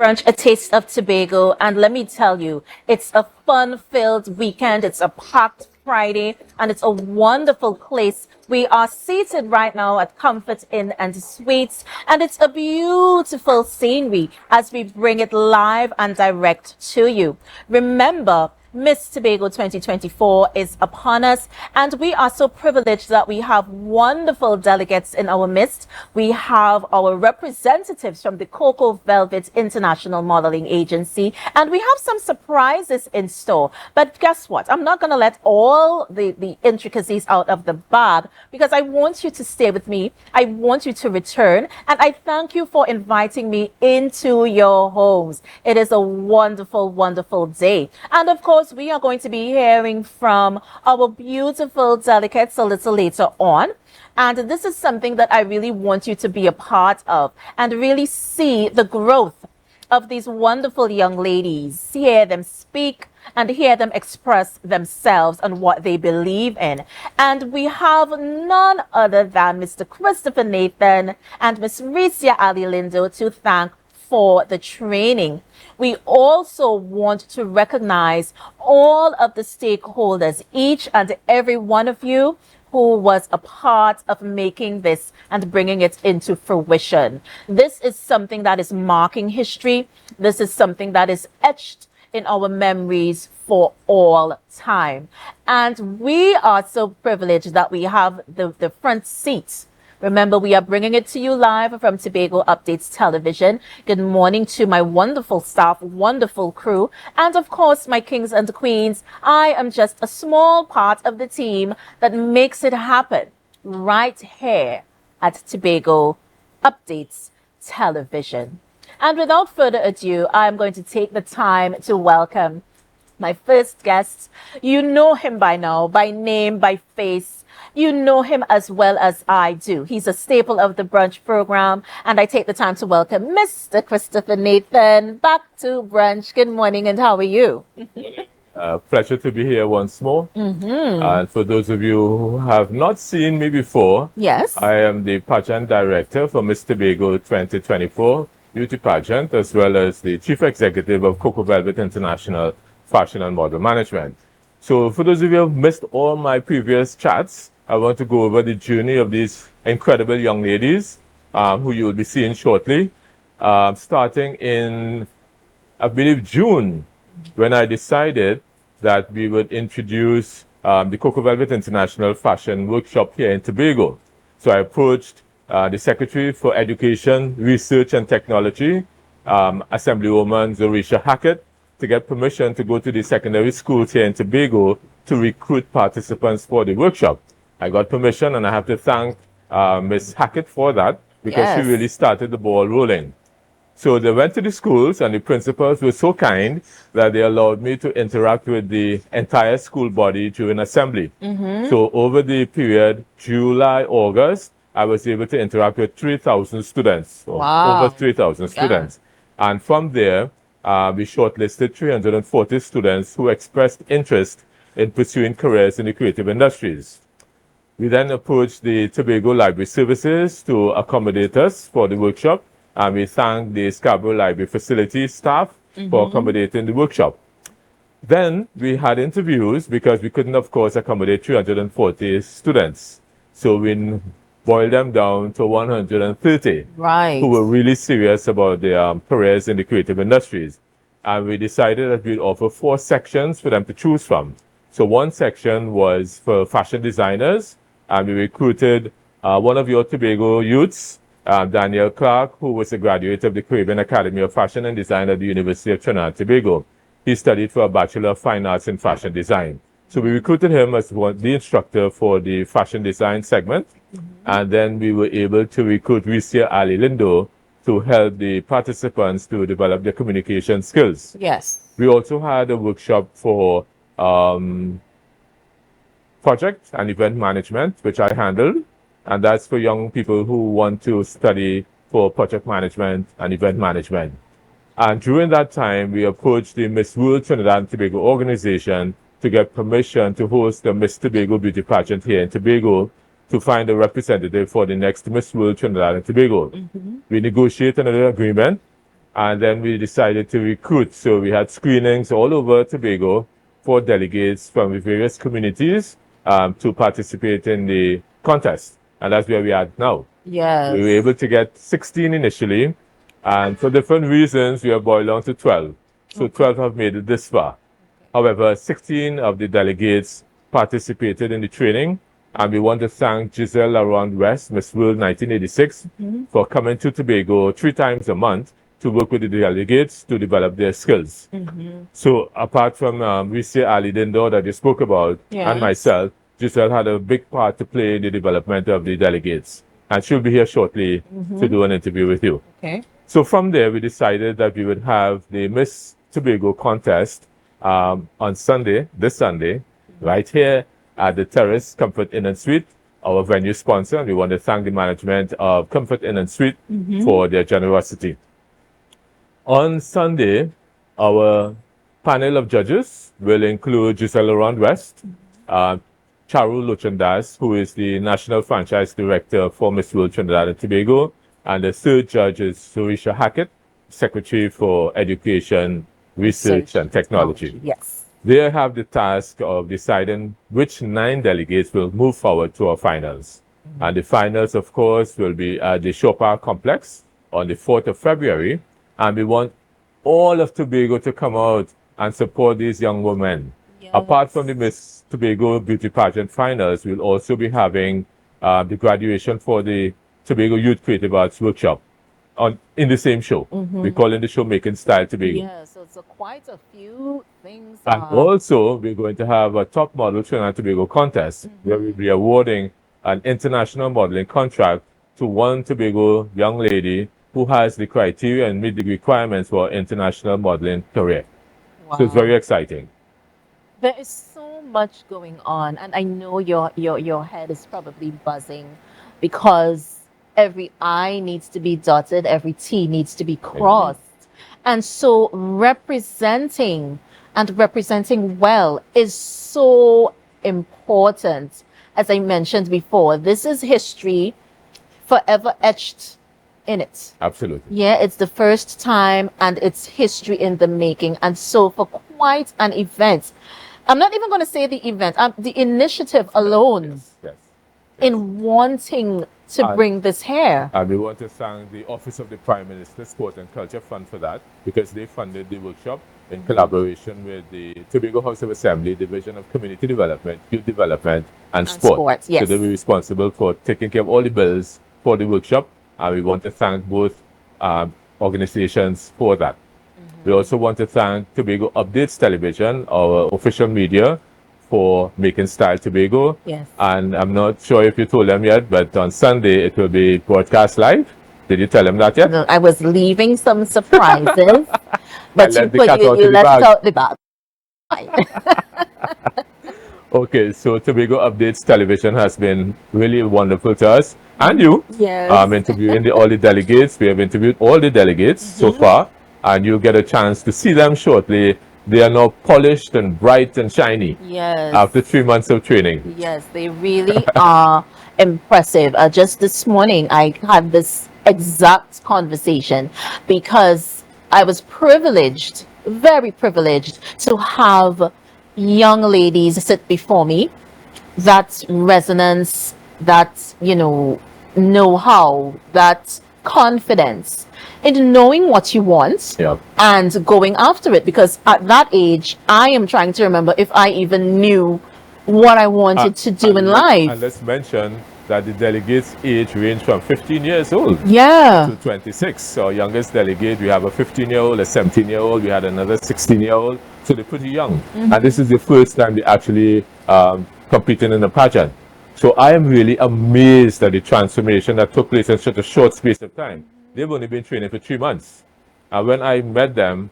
Brunch, a taste of Tobago. And let me tell you, it's a fun-filled weekend. It's a packed Friday, and it's a wonderful place. We are seated right now at Comfort Inn and Suites, and it's a beautiful scenery as we bring it live and direct to you. Remember, Miss Tobago 2024 is upon us, and we are so privileged that we have wonderful delegates in our midst. We have our representatives from the Cocoa Velvet International Modeling Agency, and we have some surprises in store. But guess what? I'm not going to let all the intricacies out of the bag, because I want you to stay with me. I want you to return, and I thank you for inviting me into your homes. It is a wonderful, wonderful day. And of course, we are going to be hearing from our beautiful delegates a little later on. And this is something that I really want you to be a part of and really see the growth of these wonderful young ladies, hear them speak and hear them express themselves and what they believe in. And we have none other than Mr. Christopher Nathan and Miss Ricia Ali Lindo to thank for the training. We also want to recognize all of the stakeholders, each and every one of you who was a part of making this and bringing it into fruition. This is something that is marking history. This is something that is etched in our memories for all time. And we are so privileged that we have the front seat. Remember, we are bringing it to you live from Tobago Updates Television. Good morning to my wonderful staff, wonderful crew, and of course, my kings and queens. I am just a small part of the team that makes it happen right here at Tobago Updates Television. And without further ado, I'm going to take the time to welcome my first guest. You know him by now, by name, by face. You know him as well as I do. He's a staple of the Brunch program, and I take the time to welcome Mr. Christopher Nathan back to Brunch. Good morning, and how are you? Pleasure to be here once more. And for those of you who have not seen me before, Yes, I am the pageant director for Miss Tobago 2024 beauty pageant, as well as the chief executive of Cocoa Velvet International Fashion and Model Management. So for those of you who have missed all my previous chats, I want to go over the journey of these incredible young ladies who you will be seeing shortly, starting in, I believe, June, when I decided that we would introduce the Cocoa Velvet International Fashion Workshop here in Tobago. So I approached the Secretary for Education, Research and Technology, Assemblywoman Zorisha Hackett, to get permission to go to the secondary schools here in Tobago to recruit participants for the workshop. I got permission, and I have to thank Ms. Hackett for that, because she really started the ball rolling. So they went to the schools, and the principals were so kind that they allowed me to interact with the entire school body during assembly. So over the period July, August, I was able to interact with 3,000 students, or over 3,000 students. And from there, we shortlisted 340 students who expressed interest in pursuing careers in the creative industries. We then approached the Tobago Library Services to accommodate us for the workshop, and we thank the Scarborough Library facility staff for accommodating the workshop. Then we had interviews, because we couldn't, of course, accommodate 340 students. So we boiled them down to 130 who were really serious about their careers in the creative industries. And we decided that we'd offer 4 sections for them to choose from. So one section was for fashion designers, and we recruited one of your Tobago youths, Daniel Clark, who was a graduate of the Caribbean Academy of Fashion and Design at the University of Trinidad and Tobago. He studied for a Bachelor of Fine Arts in Fashion Design. So we recruited him as the instructor for the fashion design segment. And then we were able to recruit Ricia Ali Lindo to help the participants to develop their communication skills. We also had a workshop for project and event management, which I handled. And that's for young people who want to study for project management and event management. And during that time, we approached the Miss World Trinidad and Tobago organization to get permission to host the Miss Tobago beauty pageant here in Tobago, to find a representative for the next Miss World Trinidad and Tobago. We negotiated an agreement And then we decided to recruit. So we had screenings all over Tobago for delegates from the various communities to participate in the contest. And that's where we are now. Yes. We were able to get 16 initially, and for different reasons, we have boiled down to 12. So 12 have made it this far. However, 16 of the delegates participated in the training, and we want to thank Giselle Around West, Miss World 1986, for coming to Tobago 3 times a month to work with the delegates to develop their skills. So apart from Risa Ali Dindo that you spoke about, and myself, Giselle had a big part to play in the development of the delegates. And she'll be here shortly to do an interview with you. Okay. So from there, we decided that we would have the Miss Tobago contest on Sunday, this Sunday, right here at the Terrace Comfort Inn and Suite, our venue sponsor. And we want to thank the management of Comfort Inn and Suite for their generosity. On Sunday, our panel of judges will include Giselle Around West, Charu Lochandas, who is the National Franchise Director for Miss World Trinidad and Tobago, and the third judge is Surisha Hackett, Secretary for Education, Research and Technology. Yes. They have the task of deciding which 9 delegates will move forward to our finals. And the finals, of course, will be at the Shore Park Complex on the 4th of February. And we want all of Tobago to come out and support these young women. Apart from the Miss Tobago Beauty Pageant finals, we'll also be having the graduation for the Tobago Youth Creative Arts Workshop in the same show. We call it the show Making Style Tobago. Yeah, so it's quite a few things. And also, we're going to have a Top Model Trinidad and Tobago contest where we'll be awarding an international modeling contract to one Tobago young lady who has the criteria and meet the requirements for international modeling career. So it's very exciting. There is so much going on, and I know your head is probably buzzing because every I needs to be dotted, every T needs to be crossed. And so representing well is so important. As I mentioned before, this is history forever etched in it. Absolutely. Yeah, it's the first time and it's history in the making. And so for quite an event, I'm not even going to say the event, the initiative alone in wanting to bring this here. And we want to thank the Office of the Prime Minister Sport and Culture Fund for that, because they funded the workshop in collaboration with the Tobago House of Assembly, Division of Community Development, Youth Development, and Sport. Yes. So they were responsible for taking care of all the bills for the workshop, and we want to thank both organizations for that. We also want to thank Tobago Updates Television, our official media, for Making Style Tobago. Yes. And I'm not sure if you told them yet, but on Sunday it will be broadcast live. Did you tell them that yet? No, I was leaving some surprises, but you left out the bag. Okay, so Tobago Updates Television has been really wonderful to us and you. Yes. Interviewing all the delegates. We have interviewed all the delegates so far, and you'll get a chance to see them shortly. They are now polished and bright and shiny. Yes. After 3 months of training. Yes, they really are impressive. Just this morning, I had this exact conversation because I was privileged, very privileged, to have young ladies sit before me. That resonance, that, know-how, that confidence in knowing what you want and going after it, because at that age I am trying to remember if I even knew what I wanted to do in life. And let's mention that the delegates age range from 15 years old to 26. So our youngest delegate, we have a 15-year-old, a 17-year-old, we had another 16-year-old, so they're pretty young. And this is the first time they actually competing in a pageant. So I am really amazed at the transformation that took place in such a short space of time. They've only been training for 3 months. And when I met them,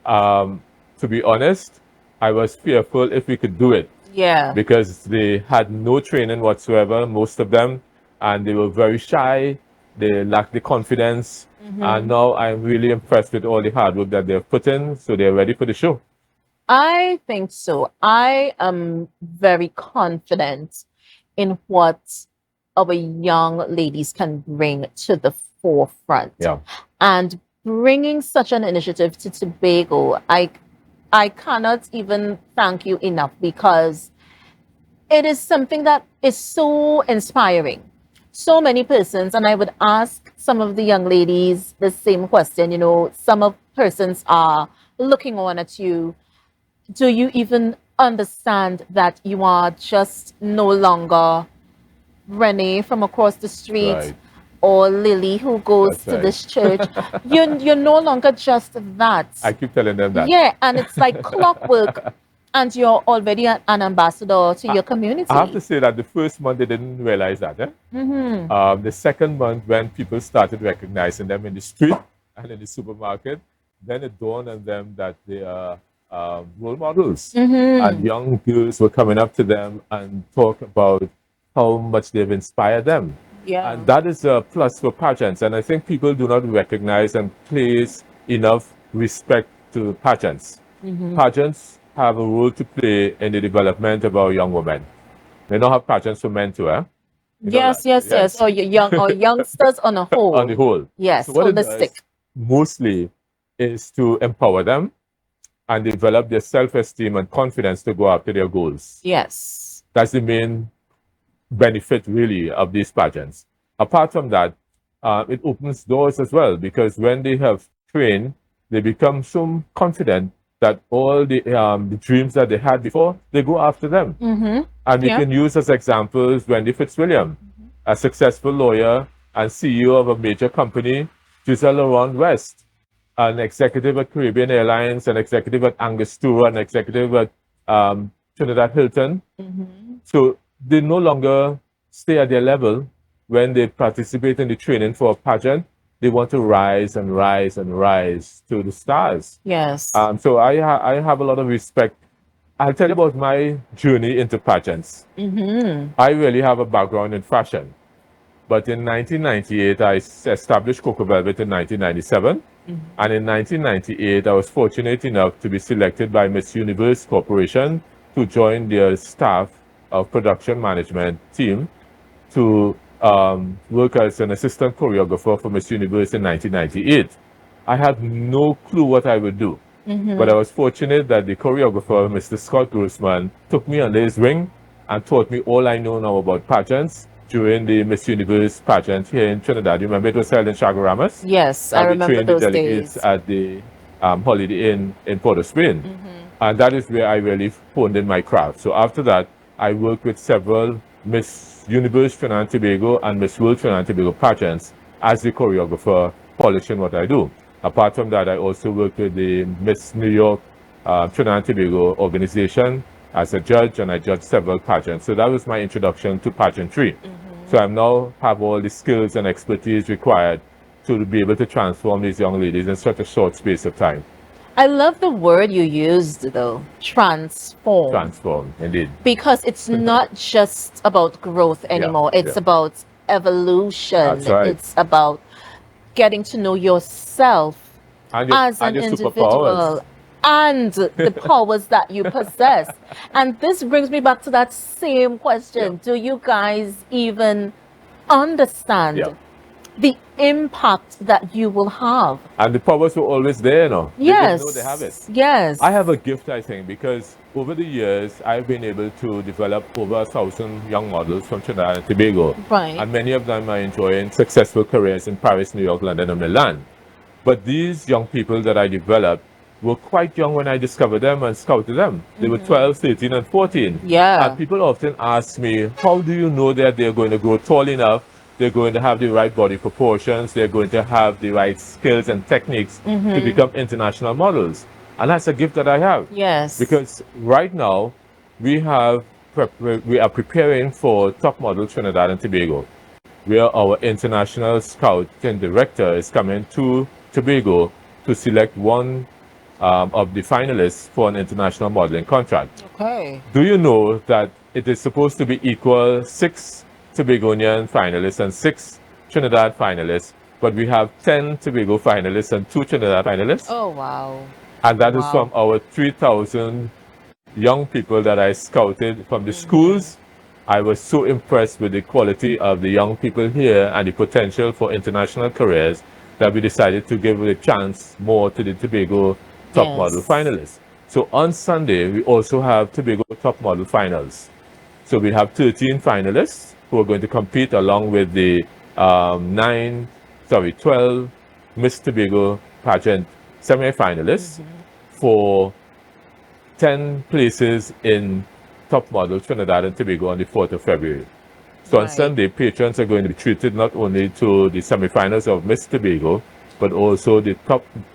to be honest, I was fearful if we could do it. Yeah. Because they had no training whatsoever, most of them, and they were very shy. They lacked the confidence. And now I'm really impressed with all the hard work that they've put in, so they're ready for the show. I think so. I am very confident in what our young ladies can bring to the forefront. Yeah. And bringing such an initiative to Tobago. I cannot even thank you enough because it is something that is so inspiring. So many persons, and I would ask some of the young ladies the same question. You know, some of persons are looking on at you. Do you even understand that you are just no longer Renee from across the street Right. or Lily who goes That's to right. this church? You're no longer just that. I keep telling them that. Yeah, and it's like clockwork, and you're already an ambassador to I, your I have to community. say that the first month they didn't realize that. The second month, when people started recognizing them in the street and in the supermarket, then it dawned on them that they are role models. And young girls were coming up to them and talk about how much they've inspired them. Yeah. And that is a plus for pageants. And I think people do not recognize and place enough respect to pageants. Pageants have a role to play in the development of our young women. They don't have pageants for men too, eh? You know that? Yes. Yes. Or or youngsters on a On the whole. whole. So Yes, what it holistic. does mostly is to empower them and develop their self-esteem and confidence to go after their goals. Yes. That's the main benefit really of these pageants. Apart from that, it opens doors as well because when they have trained, they become so confident that all the dreams that they had before, they go after them. And we Yeah. can use as examples Wendy Fitzwilliam, a successful lawyer and CEO of a major company, Giselle Laurent West, an executive at Caribbean Airlines, an executive at Angostura, an executive at Trinidad Hilton. So they no longer stay at their level when they participate in the training for a pageant. They want to rise and rise and rise to the stars. Yes. So I have a lot of respect. I'll tell you about my journey into pageants. I really have a background in fashion. But in 1998, I established Coco Velvet in 1997. And in 1998, I was fortunate enough to be selected by Miss Universe Corporation to join their staff of production management team to work as an assistant choreographer for Miss Universe in 1998. I had no clue what I would do. But I was fortunate that the choreographer, Mr. Scott Grossman, took me under his wing and taught me all I know now about pageants during the Miss Universe pageant here in Trinidad. You remember it was held in Chaguaramas? Yes, I And we remember trained the those delegates days. at the Holiday Inn in Port of Spain. And that is where I really honed in my craft. So after that, I worked with several Miss Universe Trinidad and Tobago and Miss World Trinidad and Tobago pageants as the choreographer, polishing what I do. Apart from that, I also worked with the Miss New York Trinidad and Tobago organization as a judge, and I judged several pageants. So that was my introduction to pageantry. So I now have all the skills and expertise required to be able to transform these young ladies in such a short space of time. I love the word you used though, transform. Transform, indeed. Because it's not just about growth anymore. It's about evolution. That's right. It's about getting to know yourself And as an your individual superpowers. and the powers that you possess. And this brings me back to that same question. Do you guys even understand Yeah. the impact that you will have? And the powers were always there, no? They Yes. didn't know they have it. Yes. I have a gift, I think, because over the years, I've been able to develop over 1,000 young models from Trinidad and Tobago. Right. And many of them are enjoying successful careers in Paris, New York, London, and Milan. But these young people that I developed were quite young when I discovered them and scouted them. They were 12, 13, and 14. Yeah. And people often ask me, how do you know that they're going to grow tall enough? They're going to have the right body proportions. They're going to have the right skills and techniques to become international models. And that's a gift that I have. Yes. Because right now, we are preparing for Top Model Trinidad and Tobago, where our international scout and director is coming to Tobago to select one of the finalists for an international modeling contract. Okay. Do you know that it is supposed to be equal 6 Tobagonian finalists and 6 Trinidad finalists, but we have 10 Tobago finalists and 2 Trinidad finalists? Oh, wow. And that is Wow. from our 3,000 young people that I scouted from the schools. I was so impressed with the quality of the young people here and the potential for international careers that we decided to give a chance more to the Tobago Top Model Yes. finalists. So on Sunday, we also have Tobago Top Model finals. So we have 13 finalists who are going to compete along with the 12 Miss Tobago pageant semi-finalists for 10 places in Top Model Trinidad and Tobago on the 4th of February. So on Right. Sunday, patrons are going to be treated not only to the semi-finals of Miss Tobago, but also the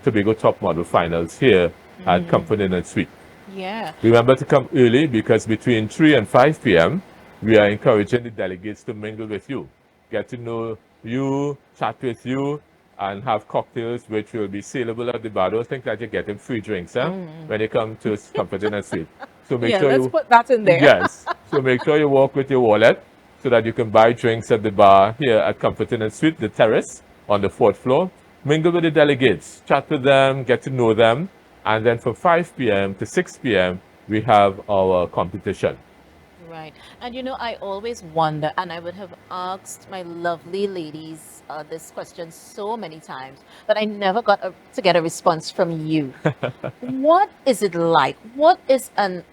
Tobago Top Model finals here at Comfort Inn and Suite. Yeah. Remember to come early because between 3 and 5 p.m., we are encouraging the delegates to mingle with you, get to know you, chat with you, and have cocktails which will be saleable at the bar. Don't think that you're getting free drinks when you come to Comfort Inn and Suite. So make Yeah, sure let's you put that in there. Yes. So make sure you walk with your wallet so that you can buy drinks at the bar here at Comfort Inn and Suite, the terrace on the 4th floor. Mingle with the delegates, chat with them, get to know them. And then from 5 p.m. to 6 p.m., we have our competition. Right. And you know, I always wonder, and I would have asked my lovely ladies this question so many times, but I never got to get a response from you. What is it like? What is an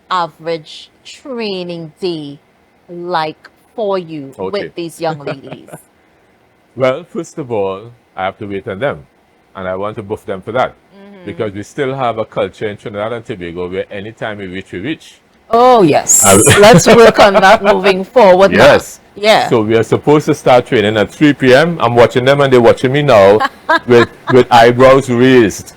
average training day like for you Okay. with these young ladies? Well, first of all, I have to wait on them. And I want to buff them for that. Because we still have a culture in Trinidad and Tobago where anytime we reach, we reach. Oh, yes. Let's work on that moving forward now. Yes. Yeah. So we are supposed to start training at 3 p.m. I'm watching them and they're watching me now with eyebrows raised.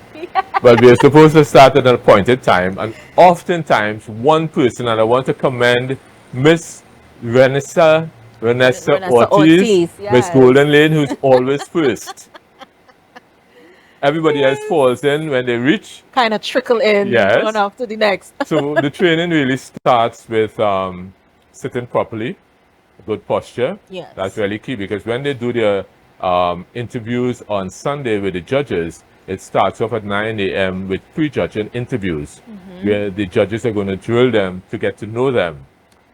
But we are supposed to start at an appointed time. And oftentimes, one person, and I want to commend Miss Renessa Renessa Ortiz, Ortiz, Miss yes. Golden Lane, who's always first. Everybody else falls in when they reach. Kind of trickle in Yes. one after the next. So the training really starts with sitting properly, good posture. Yes. That's really key because when they do their interviews on Sunday with the judges, it starts off at 9 a.m. with pre-judging interviews where the judges are going to drill them to get to know them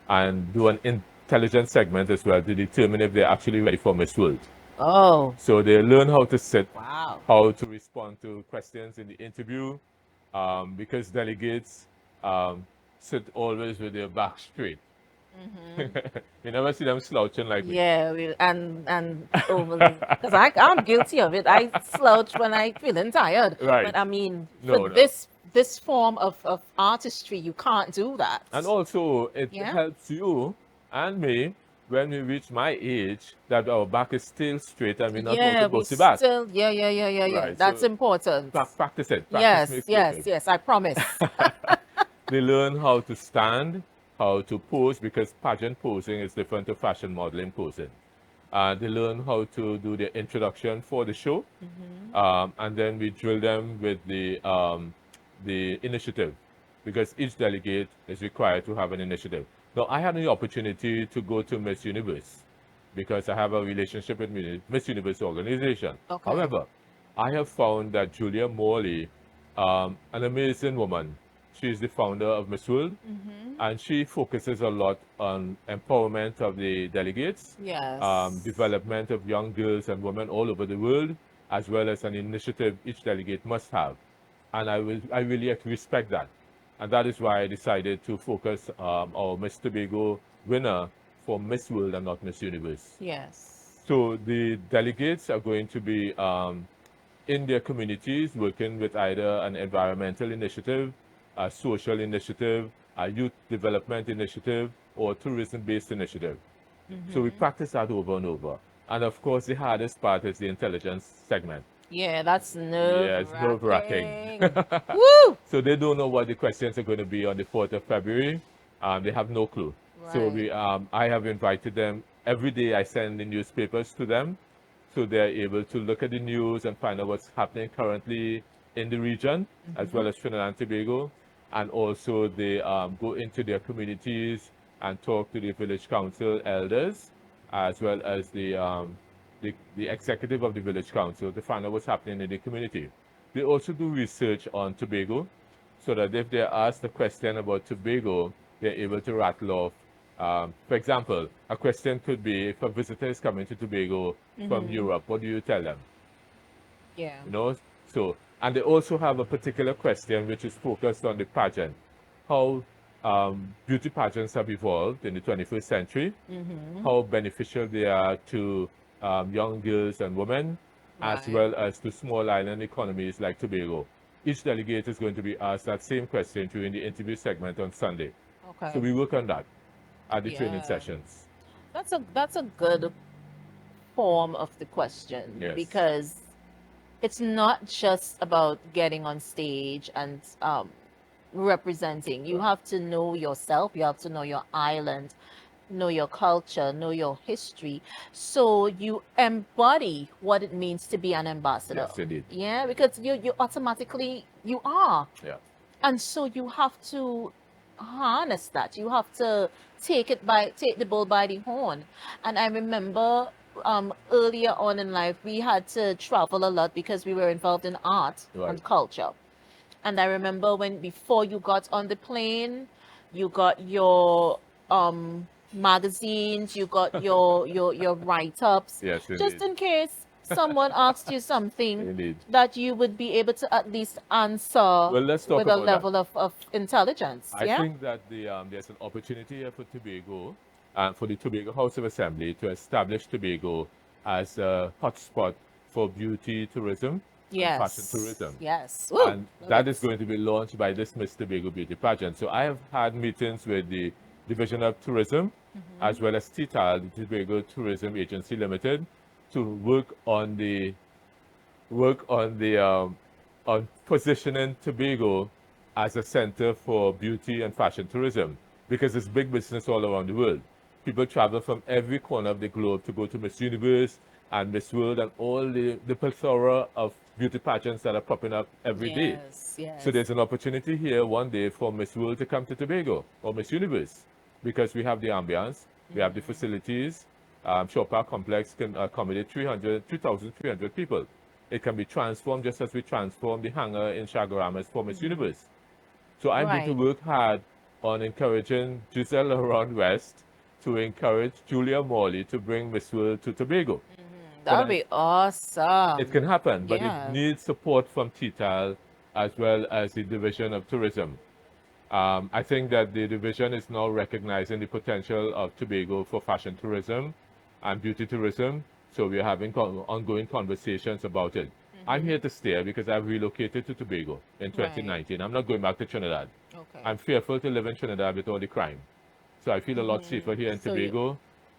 and do an intelligent segment as well to determine if they're actually ready for Miss World. Oh, So they learn how to sit, wow. how to respond to questions in the interview, because delegates sit always with their back straight. You never see them slouching like me. Yeah, and overly, because I'm guilty of it. I slouch when I feeling tired. Right. But I mean, No, for no. this form of artistry, you can't do that. And also, it Yeah. helps you and me when we reach my age that our back is still straight and we're not going Yeah, to we bossy back. still, yeah. Right, That's so important. Practice it. Practice Yes, makes yes, perfect. yes. I promise. They learn how to stand, how to pose, because pageant posing is different to fashion modeling posing. They learn how to do their introduction for the show, and then we drill them with the initiative, because each delegate is required to have an initiative. Now, I had the opportunity to go to Miss Universe because I have a relationship with Miss Universe organization. Okay. However, I have found that Julia Morley, an amazing woman, she's the founder of Miss World, and she focuses a lot on empowerment of the delegates, Yes. development of young girls and women all over the world, as well as an initiative each delegate must have. And I really respect that. And that is why I decided to focus our Miss Tobago winner for Miss World and not Miss Universe. Yes. So the delegates are going to be in their communities working with either an environmental initiative, a social initiative, a youth development initiative, or tourism-based initiative. So we practice that over and over. And of course, the hardest part is the intelligence segment. Yeah, that's Yeah, it's nerve-wracking. nerve-wracking. Woo! So they don't know what the questions are going to be on the 4th of February. They have no clue. So Right. I have invited them. Every day I send the newspapers to them so they're able to look at the news and find out what's happening currently in the region, as well as Trinidad and Tobago. And also they go into their communities and talk to the village council elders, as well as the executive of the village council to find out what's happening in the community. They also do research on Tobago, so that if they're asked a question about Tobago, they're able to rattle off. For example, a question could be, if a visitor is coming to Tobago from Europe, what do you tell them? Yeah. You know, so, and they also have a particular question which is focused on the pageant, how beauty pageants have evolved in the 21st century, how beneficial they are to young girls and women, as Right. well as to small island economies like Tobago. Each delegate is going to be asked that same question during the interview segment on Sunday. So Okay. we work on that at the training Yeah. sessions. That's a good form of the question Yes. because it's not just about getting on stage and representing. You Right. have to know yourself, you have to know your island, know your culture, know your history. So you embody what it means to be an ambassador. Yes, indeed. Yeah, because you automatically you are. Yeah. And so you have to harness that. You have to take the bull by the horn. And I remember earlier on in life we had to travel a lot because we were involved in art Right. and culture. And I remember when before you got on the plane, you got your magazines, you got your write-ups, Yes, just indeed. in case someone asked you something Indeed. that you would be able to at least answer Well, let's talk with a about that. level of intelligence. I Yeah. think that there's an opportunity here for Tobago and for the Tobago House of Assembly to establish Tobago as a hotspot for beauty tourism and fashion Yes. tourism. Yes. Woo, And love that it. is going to be launched by this Miss Tobago Beauty Pageant. So I have had meetings with the Division of Tourism as well as TTAL, the Tobago Tourism Agency Limited, to work on on positioning Tobago as a center for beauty and fashion tourism because it's big business all around the world. People travel from every corner of the globe to go to Miss Universe and Miss World and all the plethora of beauty pageants that are popping up every day. Yes. Yes. So there's an opportunity here one day for Miss World to come to Tobago or Miss Universe because we have the ambience, we have the facilities. Shore Park Complex can accommodate 3,300 people. It can be transformed just as we transformed the hangar in Chagaramas for Miss Universe. So I'm going to Right. work hard on encouraging Giselle Laurent West to encourage Julia Morley to bring Miss World to Tobago. That would be awesome. It can happen, but it Yeah. needs support from TTAL as well as the Division of Tourism. I think that the division is now recognizing the potential of Tobago for fashion tourism and beauty tourism. So we're having ongoing conversations about it. I'm here to stay because I've relocated to Tobago in 2019. I'm not going back to Trinidad. Okay. I'm fearful to live in Trinidad with all the crime. So I feel a lot safer here in So you- Tobago.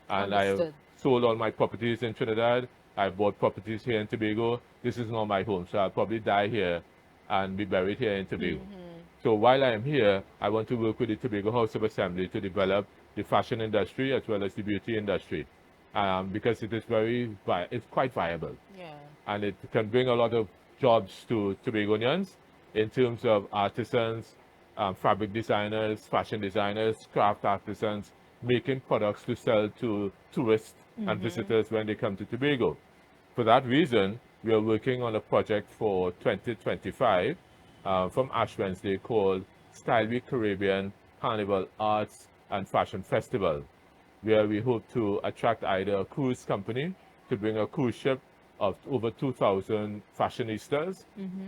And I have Understood. sold all my properties in Trinidad. I bought properties here in Tobago. This is not my home. So I'll probably die here and be buried here in Tobago. So while I am here, I want to work with the Tobago House of Assembly to develop the fashion industry as well as the beauty industry, because it is it's quite viable, Yeah. and it can bring a lot of jobs to Tobagonians in terms of artisans, fabric designers, fashion designers, craft artisans, making products to sell to tourists and visitors when they come to Tobago. For that reason, we are working on a project for 2025 from Ash Wednesday called Style Week Caribbean Carnival Arts and Fashion Festival, where we hope to attract either a cruise company to bring a cruise ship of over 2,000 fashionistas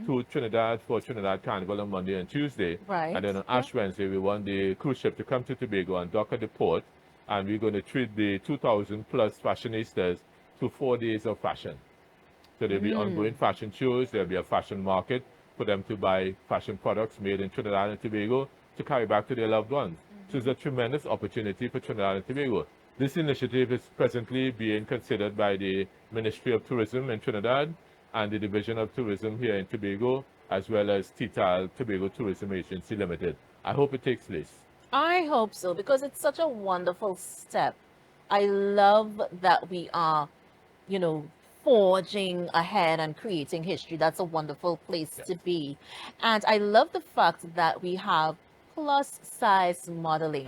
to Trinidad for Trinidad Carnival on Monday and Tuesday. Right. And then on Yeah. Ash Wednesday, we want the cruise ship to come to Tobago and dock at the port. And we're going to treat the 2,000 plus fashionistas to 4 days of fashion. So there'll be ongoing fashion shows, there'll be a fashion market for them to buy fashion products made in Trinidad and Tobago to carry back to their loved ones. So it's a tremendous opportunity for Trinidad and Tobago. This initiative is presently being considered by the Ministry of Tourism in Trinidad and the Division of Tourism here in Tobago, as well as TTAL, Tobago Tourism Agency Limited. I hope it takes place. I hope so because it's such a wonderful step. I love that we are, forging ahead and creating history. That's a wonderful place to be. And I love the fact that we have plus size modeling.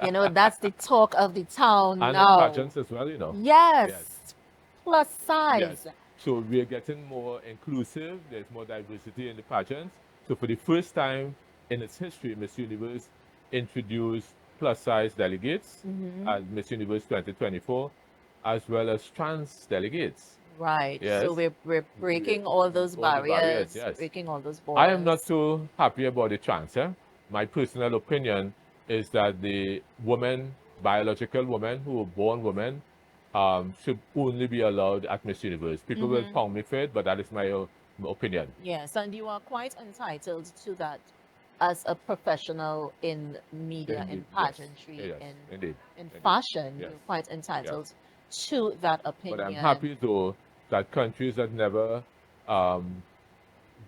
That's the talk of the town And now. pageants as well, Yes. Plus size. Yes. So we are getting more inclusive. There's more diversity in the pageants. So for the first time in its history, Miss Universe introduced plus-size delegates at Miss Universe 2024, as well as trans delegates. Right. So Yes. we're breaking all those All the barriers, barriers, yes. breaking all those I am not borders. so happy about the transfer. My personal opinion is that the women, biological women who were born women, should only be allowed at Miss Universe. People will pound me for it, but that is my opinion. Yes, and you are quite entitled to that as a professional in media, Indeed, in yes. pageantry, Yes, indeed. in Indeed. fashion. Yes. You're quite Yeah. entitled to that But I'm opinion. happy though that countries that um,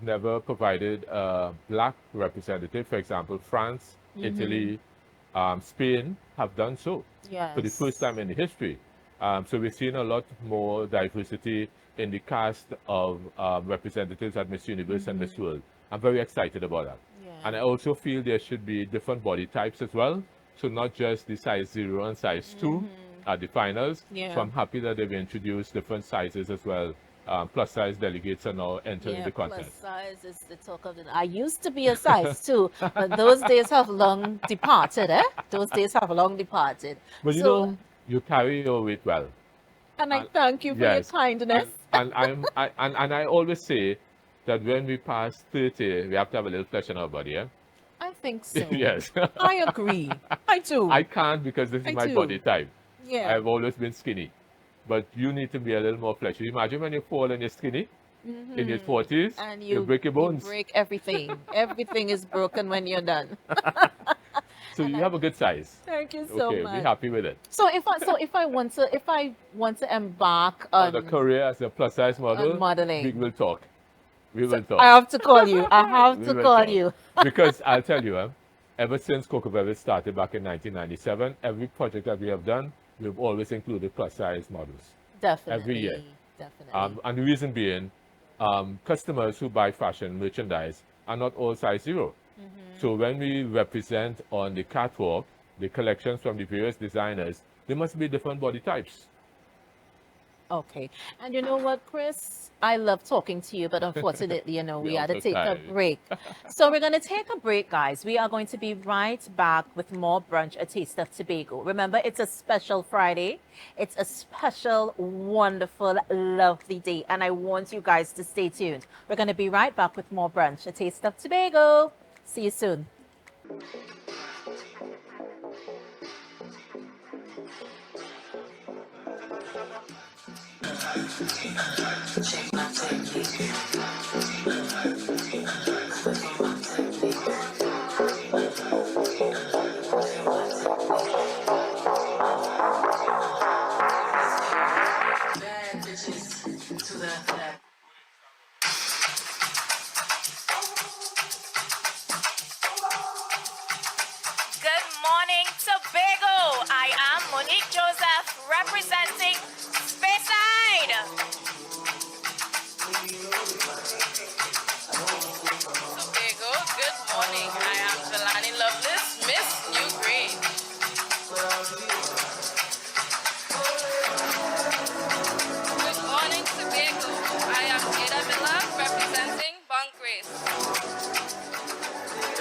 never provided a black representative, for example, France, Italy, Spain, have done so for the first Yes. time in history. So we've seen a lot more diversity in the cast of representatives at Miss Universe and Miss World. I'm very excited about that. And I Yeah. also feel there should be different body types as well. So not just the size 0 and size 2 at the finals. So Yeah. I'm happy that they've introduced different sizes as well. Plus size delegates are now entering Yeah, the plus contest. size is the talk of the. I used to be a size too, but those days have long departed, eh? Those days have long departed. But you So, know, you carry your weight well. and I And thank you for your yes, kindness. and I always say that when we pass 30, we have to have a little flesh on our body, yeah? I think so. Yes. I agree. I do. I can't because this is I my body do. type. Yeah. I've always been skinny. But you need to be a little more fleshy. Imagine when you fall and you're skinny in your 40s, And you break your you bones. break everything. Everything is broken when you're done. So And you I have a good size. thank you so Okay, be much. happy with it. If I want to embark On a career as a plus size on model, we modeling, will talk. We so will I talk. have to call you. I have We to will call talk. you. Because I'll tell you, ever since Coco Velvet started back in 1997, every project that we have done, we've always included plus size models every year. Definitely. Definitely. And the reason being, customers who buy fashion merchandise are not all size 0. So when we represent on the catwalk the collections from the various designers, there must be different body types. Okay. And you know what, Chris? I love talking to you, but unfortunately, We we are had to so take a tired. break. So we're going to take a break, guys. We are going to be right back with more Brunch, a taste of Tobago. Remember, it's a special Friday. It's a special, wonderful, lovely day. And I want you guys to stay tuned. We're going to be right back with more Brunch, a taste of Tobago. See you soon. Good morning, Tobago. I am Monique Joseph representing Speyside. Tobago, good morning. I am Jelani Lovelace, Miss New Green. Good morning, Tobago. I am Ada Miller representing Bunk Grace. Good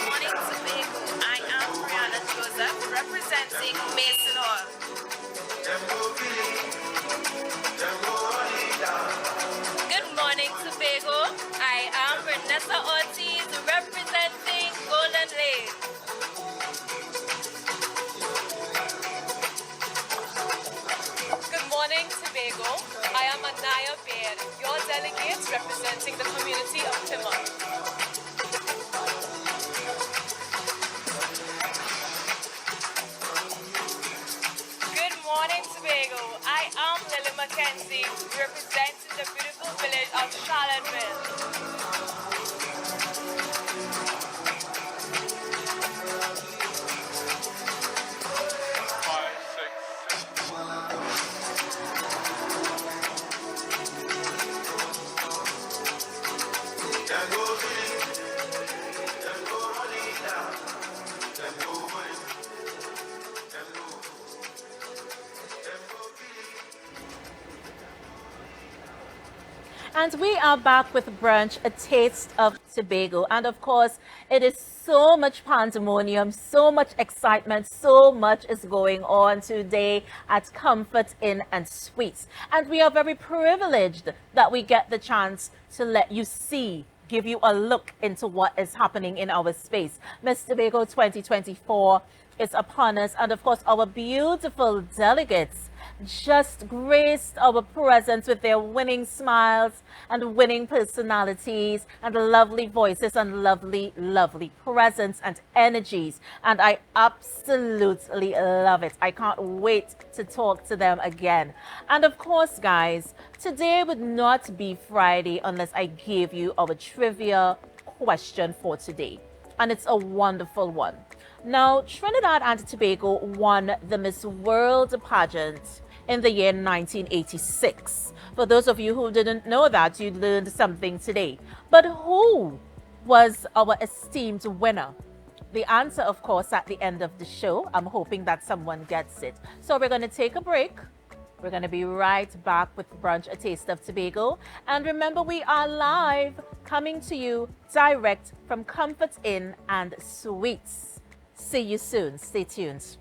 morning, Tobago. I am Brianna Joseph representing Mason Hall. Good morning, Tobago. I am Renessa Ortiz representing Golden Lake. Good morning, Tobago. I am Anaya Baird, your delegates representing the community of Plymouth. Good morning, Tobago. I am Lily Mackenzie, representing the beautiful village of Charlottesville. And we are back with Brunch, a taste of Tobago. And of course, it is so much pandemonium, so much excitement, so much is going on today at Comfort Inn and Suites. And we are very privileged that we get the chance to let you see, give you a look into what is happening in our space. Miss Tobago 2024 is upon us. And of course, our beautiful delegates just graced our presence with their winning smiles and winning personalities and lovely voices and lovely, lovely presence and energies. And I absolutely love it. I can't wait to talk to them again. And of course, guys, today would not be Friday unless I gave you our trivia question for today. And it's a wonderful one. Now, Trinidad and Tobago won the Miss World pageant in the year 1986. For those of you who didn't know that, you learned something today. But who was our esteemed winner? The answer, of course, at the end of the show. I'm hoping that someone gets it. So we're going to take a break. We're going to be right back with Brunch, a taste of Tobago. And remember, we are live, coming to you direct from Comfort Inn and Suites. See you soon. Stay tuned.